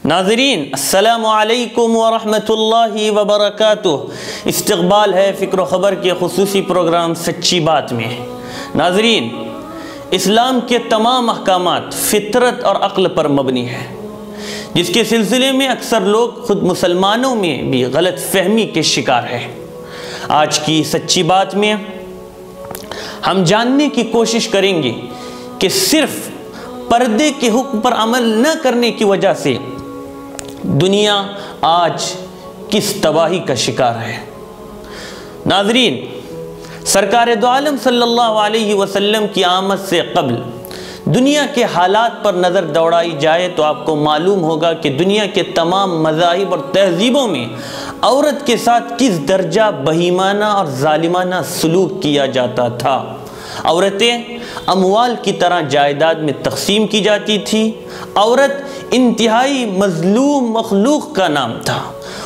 ناظرین السلام علیکم ورحمۃ اللہ وبرکاتہ۔ استقبال ہے فکر و خبر کے خصوصی پروگرام سچی بات میں۔ ناظرین، اسلام کے تمام احکامات فطرت اور عقل پر مبنی ہیں، جس کے سلسلے میں اکثر لوگ خود مسلمانوں میں بھی غلط فہمی کے شکار ہیں۔ آج کی سچی بات میں ہم جاننے کی کوشش کریں گے کہ صرف پردے کے حکم پر عمل نہ کرنے کی وجہ سے دنیا آج کس تباہی کا شکار ہے۔ ناظرین، سرکار دو عالم صلی اللہ علیہ وسلم کی آمد سے قبل دنیا کے حالات پر نظر دوڑائی جائے تو آپ کو معلوم ہوگا کہ دنیا کے تمام مذاہب اور تہذیبوں میں عورت کے ساتھ کس درجہ بہیمانہ اور ظالمانہ سلوک کیا جاتا تھا۔ عورتیں اموال کی طرح جائیداد میں تقسیم کی جاتی تھی۔ عورت انتہائی مظلوم مخلوق کا نام تھا،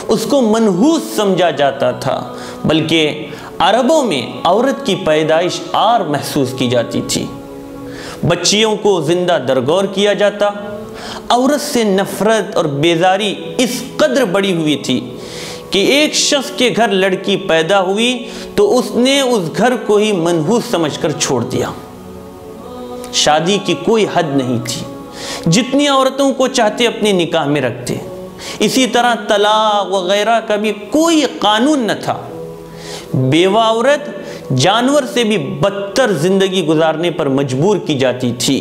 اس کو منحوس سمجھا جاتا تھا، بلکہ عربوں میں عورت کی پیدائش عار محسوس کی جاتی تھی۔ بچیوں کو زندہ درگور کیا جاتا۔ عورت سے نفرت اور بیزاری اس قدر بڑھی ہوئی تھی کہ ایک شخص کے گھر لڑکی پیدا ہوئی تو اس نے اس گھر کو ہی منحوس سمجھ کر چھوڑ دیا۔ شادی کی کوئی حد نہیں تھی، جتنی عورتوں کو چاہتے اپنے نکاح میں رکھتے۔ اسی طرح طلاق وغیرہ کا بھی کوئی قانون نہ تھا۔ بیوہ عورت جانور سے بھی بدتر زندگی گزارنے پر مجبور کی جاتی تھی۔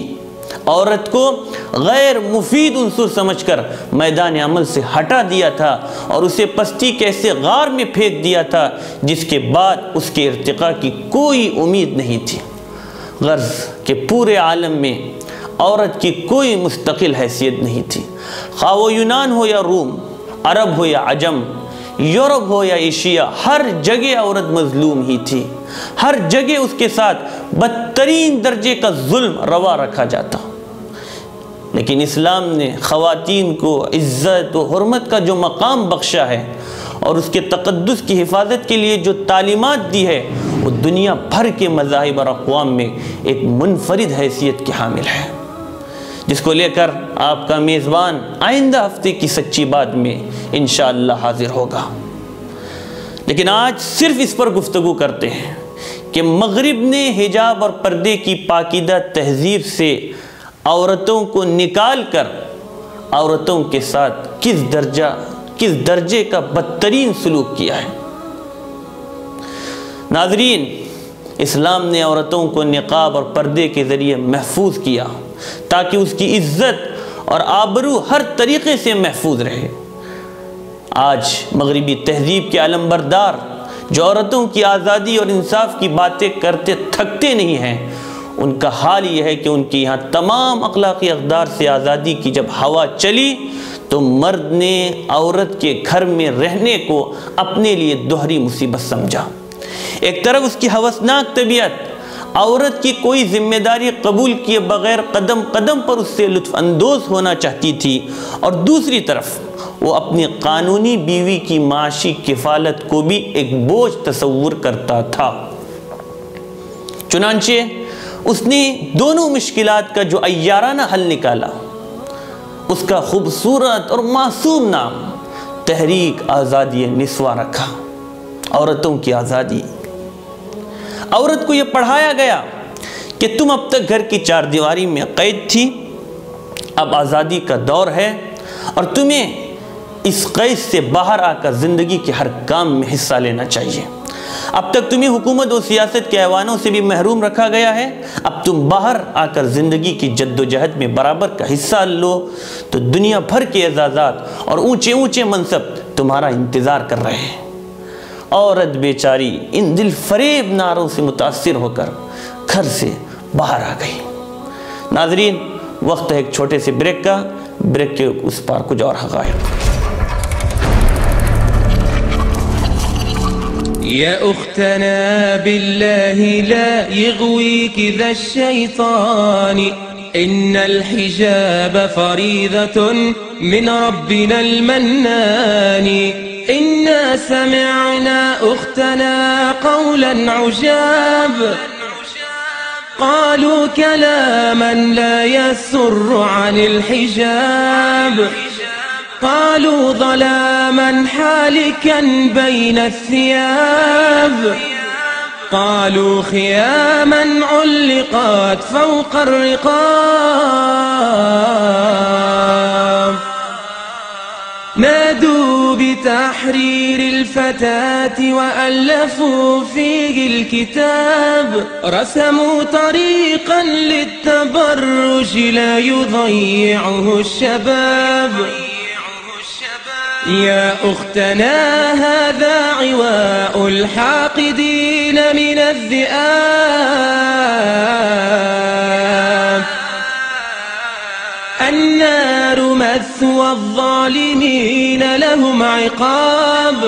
عورت کو غیر مفید عنصر سمجھ کر میدان عمل سے ہٹا دیا تھا اور اسے پستی کے ایسے غار میں پھینک دیا تھا جس کے بعد اس کے ارتقاء کی کوئی امید نہیں تھی۔ غرض کہ پورے عالم میں عورت کی کوئی مستقل حیثیت نہیں تھی، خواہ وہ یونان ہو یا روم، عرب ہو یا عجم، یورپ ہو یا ایشیا، ہر جگہ عورت مظلوم ہی تھی۔ ہر جگہ اس کے ساتھ بدترین درجے کا ظلم روا رکھا جاتا۔ لیکن اسلام نے خواتین کو عزت و حرمت کا جو مقام بخشا ہے اور اس کے تقدس کی حفاظت کے لیے جو تعلیمات دی ہے، وہ دنیا بھر کے مذاہب اور اقوام میں ایک منفرد حیثیت کی حامل ہے، جس کو لے کر آپ کا میزبان آئندہ ہفتے کی سچی بات میں انشاءاللہ حاضر ہوگا۔ لیکن آج صرف اس پر گفتگو کرتے ہیں کہ مغرب نے حجاب اور پردے کی پاکیزہ تہذیب سے عورتوں کو نکال کر عورتوں کے ساتھ کس درجے کا بدترین سلوک کیا ہے۔ ناظرین، اسلام نے عورتوں کو نقاب اور پردے کے ذریعے محفوظ کیا تاکہ اس کی عزت اور آبرو ہر طریقے سے محفوظ رہے۔ آج مغربی تہذیب کے علمبردار جو عورتوں کی آزادی اور انصاف کی باتیں کرتے تھکتے نہیں ہیں، ان کا حال یہ ہے کہ ان کی یہاں تمام اخلاقی اقدار سے آزادی کی جب ہوا چلی تو مرد نے عورت کے گھر میں رہنے کو اپنے لیے دوہری مصیبت سمجھا۔ ایک طرف اس کی ہوسناک طبیعت عورت کی کوئی ذمہ داری قبول کیے بغیر قدم قدم پر اس سے لطف اندوز ہونا چاہتی تھی، اور دوسری طرف وہ اپنی قانونی بیوی کی معاشی کفالت کو بھی ایک بوجھ تصور کرتا تھا۔ چنانچہ اس نے دونوں مشکلات کا جو عیارانہ حل نکالا، اس کا خوبصورت اور معصوم نام تحریک آزادی نسواں رکھا، عورتوں کی آزادی۔ عورت کو یہ پڑھایا گیا کہ تم اب تک گھر کی چار دیواری میں قید تھی، اب آزادی کا دور ہے اور تمہیں اس قید سے باہر آ کر زندگی کے ہر کام میں حصہ لینا چاہیے۔ اب تک تمہیں حکومت و سیاست کے ایوانوں سے بھی محروم رکھا گیا ہے، اب تم باہر آ کر زندگی کی جد و جہد میں برابر کا حصہ لو تو دنیا بھر کے اعزازات اور اونچے اونچے منصب تمہارا انتظار کر رہے ہیں۔ عورت بیچاری ان دل فریب نعروں سے متاثر ہو کر گھر سے باہر آ گئی۔ ناظرین، وقت ہے ایک چھوٹے سے بریک کا، بریک کے اس پار کچھ اور حقائق۔ يا أختنا بالله لا يغويك ذا الشيطان، إن الحجاب فريضة من ربنا المنان، إنا سمعنا أختنا قولا عجاب، قالوا كلاما لا يسر عن الحجاب، قالوا ظلاما حالكا بين الثياب قالوا خياما علقت فوق الرقاب نادوا بتحرير الفتاة وألفوا فيه الكتاب رسموا طريقا للتبرج لا يضيعه الشباب يا أختنا هذا عواء الحاقدين من الذئاب النار مثوى الظالمين لهم عقاب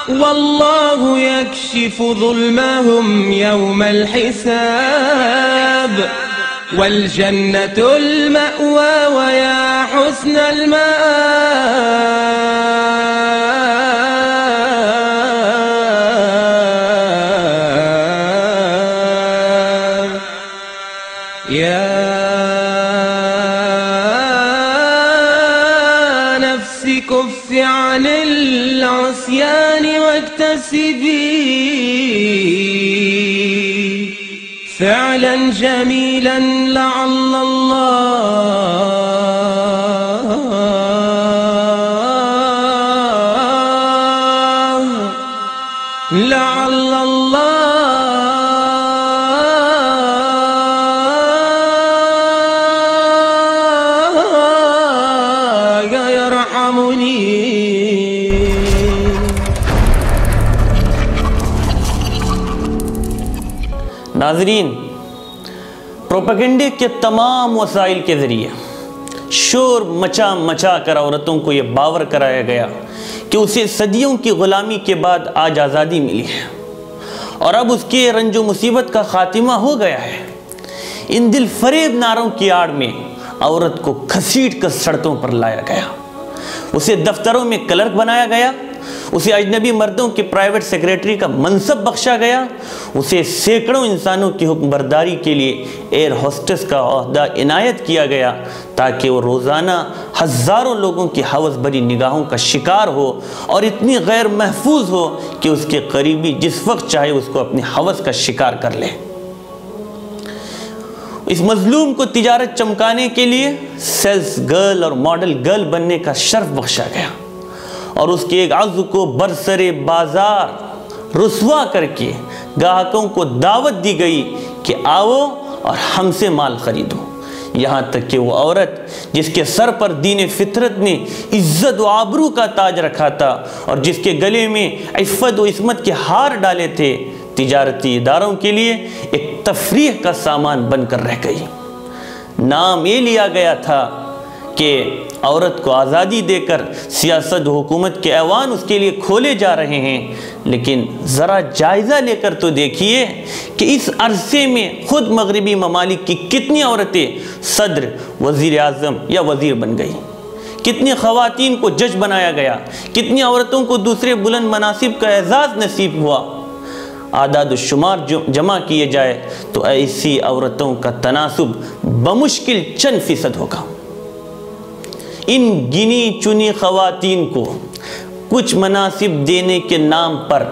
والله يكشف ظلمهم يوم الحساب والجنة المأوى ويا حسن المآب يا نفس كف عن العصيان واكتسبي فعلا جميلا لعل الله يرحمني. ناظرین، پروپیگنڈے کے تمام وسائل کے ذریعے شور مچا مچا کر عورتوں کو یہ باور کرایا گیا کہ اسے صدیوں کی غلامی کے بعد آج آزادی ملی ہے اور اب اس کے رنج و مصیبت کا خاتمہ ہو گیا ہے۔ ان دل فریب نعروں کی آڑ میں عورت کو گھسیٹ کر سڑکوں پر لایا گیا، اسے دفتروں میں کلرک بنایا گیا، اسے اجنبی مردوں کے پرائیویٹ سیکریٹری کا منصب بخشا گیا، اسے سینکڑوں انسانوں کی حکم برداری کے لیے ایئر ہوسٹس کا عہدہ عنایت کیا گیا تاکہ وہ روزانہ ہزاروں لوگوں کی ہوس بھری نگاہوں کا شکار ہو اور اتنی غیر محفوظ ہو کہ اس کے قریبی جس وقت چاہے اس کو اپنی ہوس کا شکار کر لے۔ اس مظلوم کو تجارت چمکانے کے لیے سیلز گرل اور ماڈل گرل بننے کا شرف بخشا گیا اور اس کے ایک عضو کو برسر بازار رسوا کر کے گاہکوں کو دعوت دی گئی کہ آؤ اور ہم سے مال خریدو، یہاں تک کہ وہ عورت جس کے سر پر دین فطرت نے عزت و آبرو کا تاج رکھا تھا اور جس کے گلے میں عفت و عصمت کے ہار ڈالے تھے، تجارتی اداروں کے لیے ایک تفریح کا سامان بن کر رہ گئی۔ نام یہ لیا گیا تھا کہ عورت کو آزادی دے کر سیاست و حکومت کے ایوان اس کے لیے کھولے جا رہے ہیں، لیکن ذرا جائزہ لے کر تو دیکھیے کہ اس عرصے میں خود مغربی ممالک کی کتنی عورتیں صدر، وزیر اعظم یا وزیر بن گئی، کتنی خواتین کو جج بنایا گیا، کتنی عورتوں کو دوسرے بلند مناصب کا اعزاز نصیب ہوا۔ اعداد و شمار جمع کیے جائے تو ایسی عورتوں کا تناسب بمشکل چند فیصد ہوگا۔ ان گنی چنی خواتین کو کچھ مناصب دینے کے نام پر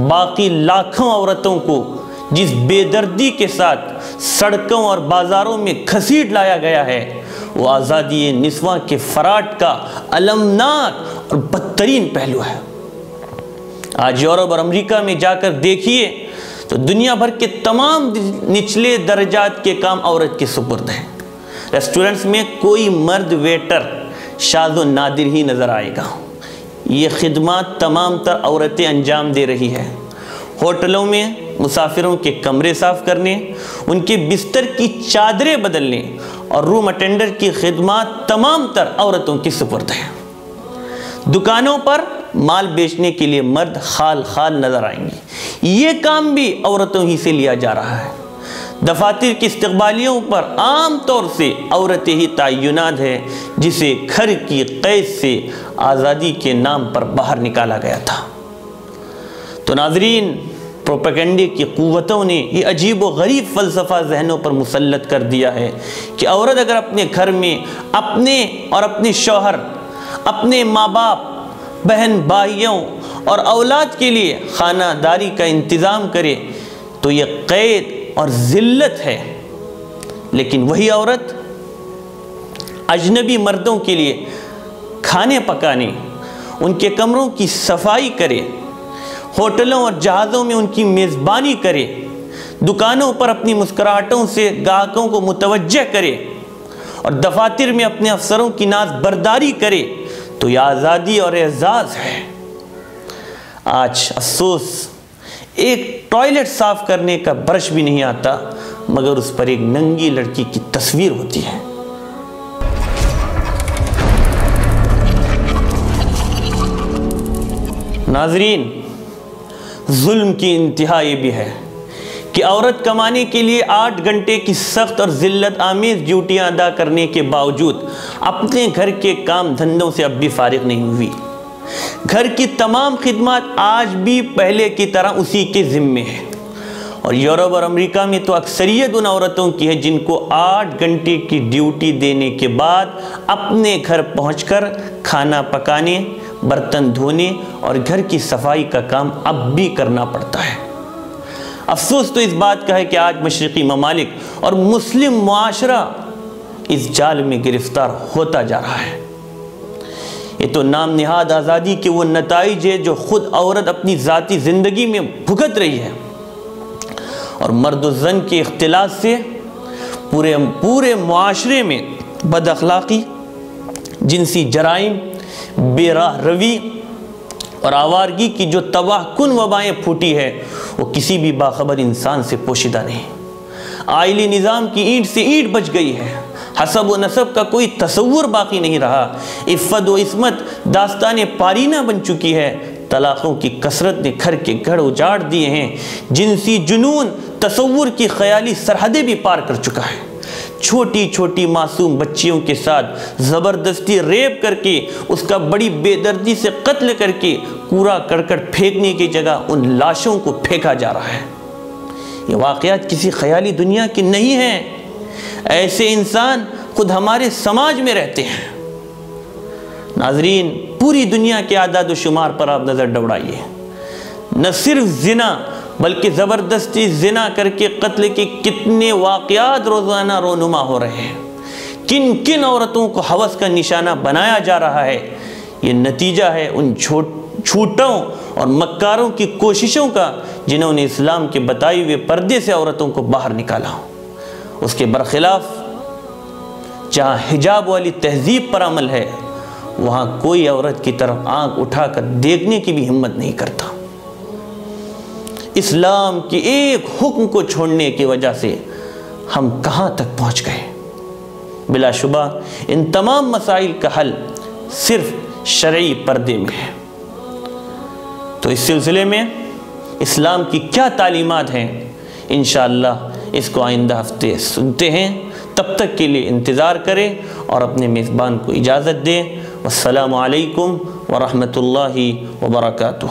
باقی لاکھوں عورتوں کو جس بے دردی کے ساتھ سڑکوں اور بازاروں میں گھسیٹ لایا گیا ہے، وہ آزادی نسواں کے فراٹ کا المناک اور بدترین پہلو ہے۔ آج یورپ اور امریکہ میں جا کر دیکھیے تو دنیا بھر کے تمام نچلے درجات کے کام عورت کے سپرد ہیں۔ ریسٹورنٹس میں کوئی مرد ویٹر شاذ و نادر ہی نظر آئے گا، یہ خدمات تمام تر عورتیں انجام دے رہی ہے۔ ہوٹلوں میں مسافروں کے کمرے صاف کرنے، ان کے بستر کی چادریں بدلنے اور روم اٹینڈر کی خدمات تمام تر عورتوں کی سپرد ہیں۔ دکانوں پر مال بیچنے کے لیے مرد خال خال نظر آئیں گے، یہ کام بھی عورتوں ہی سے لیا جا رہا ہے۔ دفاتر کی استقبالیوں پر عام طور سے عورتیں ہی تعینات ہے جسے گھر کی قید سے آزادی کے نام پر باہر نکالا گیا تھا۔ تو ناظرین، پروپیگنڈے کی قوتوں نے یہ عجیب و غریب فلسفہ ذہنوں پر مسلط کر دیا ہے کہ عورت اگر اپنے گھر میں اپنے اور اپنے شوہر، اپنے ماں باپ، بہن بھائیوں اور اولاد کے لیے خانہ داری کا انتظام کرے تو یہ قید اور ذلت ہے، لیکن وہی عورت اجنبی مردوں کے لیے کھانے پکانے، ان کے کمروں کی صفائی کرے، ہوٹلوں اور جہازوں میں ان کی میزبانی کرے، دکانوں پر اپنی مسکراہٹوں سے گاہکوں کو متوجہ کرے اور دفاتر میں اپنے افسروں کی ناز برداری کرے تو یہ آزادی اور اعزاز ہے۔ آج افسوس ایک ٹوائلٹ صاف کرنے کا برش بھی نہیں آتا مگر اس پر ایک ننگی لڑکی کی تصویر ہوتی ہے۔ ناظرین، ظلم کی انتہا یہ بھی ہے کہ عورت کمانے کے لیے 8 گھنٹے کی سخت اور ذلت آمیز ڈیوٹیاں ادا کرنے کے باوجود اپنے گھر کے کام دھندوں سے اب بھی فارغ نہیں ہوئی۔ گھر کی تمام خدمات آج بھی پہلے کی طرح اسی کے ذمے ہیں، اور یورپ اور امریکہ میں تو اکثریت ان عورتوں کی ہے جن کو 8 گھنٹے کی ڈیوٹی دینے کے بعد اپنے گھر پہنچ کر کھانا پکانے، برتن دھونے اور گھر کی صفائی کا کام اب بھی کرنا پڑتا ہے۔ افسوس تو اس بات کا ہے کہ آج مشرقی ممالک اور مسلم معاشرہ اس جال میں گرفتار ہوتا جا رہا ہے۔ یہ تو نام نہاد آزادی کے وہ نتائج ہے جو خود عورت اپنی ذاتی زندگی میں بھگت رہی ہے، اور مرد و زن کے اختلاط سے پورے معاشرے میں بد اخلاقی، جنسی جرائم، بے راہ روی اور آوارگی کی جو تباہ کن وبائیں پھوٹی ہے وہ کسی بھی باخبر انسان سے پوشیدہ نہیں۔ آئلی نظام کی اینٹ سے اینٹ بچ گئی ہے، حسب و نسب کا کوئی تصور باقی نہیں رہا، عفت و عصمت داستان پارینہ بن چکی ہے، طلاقوں کی کثرت نے گھر کے گھر اجاڑ دیے ہیں، جنسی جنون تصور کی خیالی سرحدیں بھی پار کر چکا ہے، چھوٹی چھوٹی معصوم بچیوں کے ساتھ زبردستی ریپ کر کے اس کا بڑی بے دردی سے قتل کر کے کوڑا کرکٹ پھینکنے کی جگہ ان لاشوں کو پھینکا جا رہا ہے۔ یہ واقعات کسی خیالی دنیا کے نہیں ہیں، ایسے انسان خود ہمارے سماج میں رہتے ہیں۔ ناظرین، پوری دنیا کے اعداد و شمار پر آپ نظر دوڑائیے، نہ صرف زنا بلکہ زبردستی زنا کر کے قتل کے کتنے واقعات روزانہ رونما ہو رہے ہیں، کن کن عورتوں کو ہوس کا نشانہ بنایا جا رہا ہے۔ یہ نتیجہ ہے ان چھوٹوں اور مکاروں کی کوششوں کا جنہوں نے اسلام کے بتائے ہوئے پردے سے عورتوں کو باہر نکالا۔ اس کے برخلاف جہاں حجاب والی تہذیب پر عمل ہے وہاں کوئی عورت کی طرف آنکھ اٹھا کر دیکھنے کی بھی ہمت نہیں کرتا۔ اسلام کے ایک حکم کو چھوڑنے کی وجہ سے ہم کہاں تک پہنچ گئے۔ بلا شبہ ان تمام مسائل کا حل صرف شرعی پردے میں ہے۔ تو اس سلسلے میں اسلام کی کیا تعلیمات ہیں، انشاءاللہ اس کو آئندہ ہفتے سنتے ہیں۔ تب تک کے لیے انتظار کریں اور اپنے میزبان کو اجازت دیں۔ والسلام علیکم ورحمۃ اللہ وبرکاتہ۔